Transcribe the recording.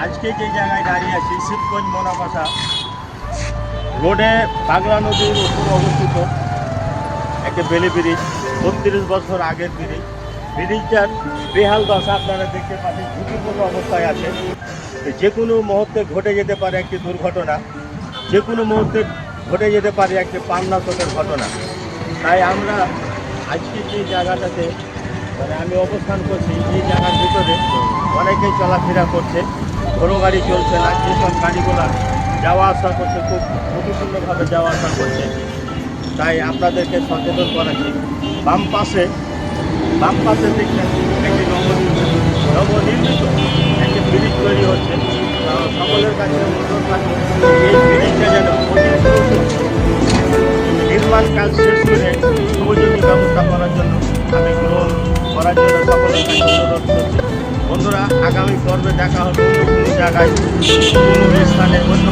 আজকে যে জায়গায় দাঁড়িয়ে আছি শিবগঞ্জ মোনাপাশা রোডে পাগলা নদীর উপর অবস্থিত একটা বেলি ব্রিজ, 32 বছর আগের ব্রিজ। ব্রিজটার বেহাল দশা আপনারা দেখতে পাচ্ছেন, ঝুঁকিপূর্ণ অবস্থায় আছে। যে কোনো মুহূর্তে ঘটে যেতে পারে একটি দুর্ঘটনা, যে কোনো মুহূর্তে ঘটে যেতে পারে একটি প্রাণনাশকের ঘটনা। তাই আমরা আজকে যে জায়গাটাতে আমি অবস্থান করছি, এই জায়গার ভিতরে অনেকেই চলাফেরা করছে, বড়ো গাড়ি চলছে না, যেসব গাড়িগুলো যাওয়া আসা করছে খুব ঝুঁকিপূর্ণভাবে যাওয়া আসা করছে। তাই আপনাদেরকে সচেতন করাচ্ছি। বাম পাশে দেখছেন একটি নবনির্মিত একটি ব্রিজ তৈরি হচ্ছে। সকলের কাছে অনুরোধ থাকবে এই ব্রিজটা যেন অতি দ্রুত নির্মাণ কাজ শেষ করে উপযোগী ব্যবস্থা করার জন্য আমি গ্রহণ করার জন্য সকলের কাছে অনুরোধ করছি। বন্ধুরা, আগামী পর্বে দেখা হবে অন্য কোনো জায়গায়, কোনো স্থানে, অন্য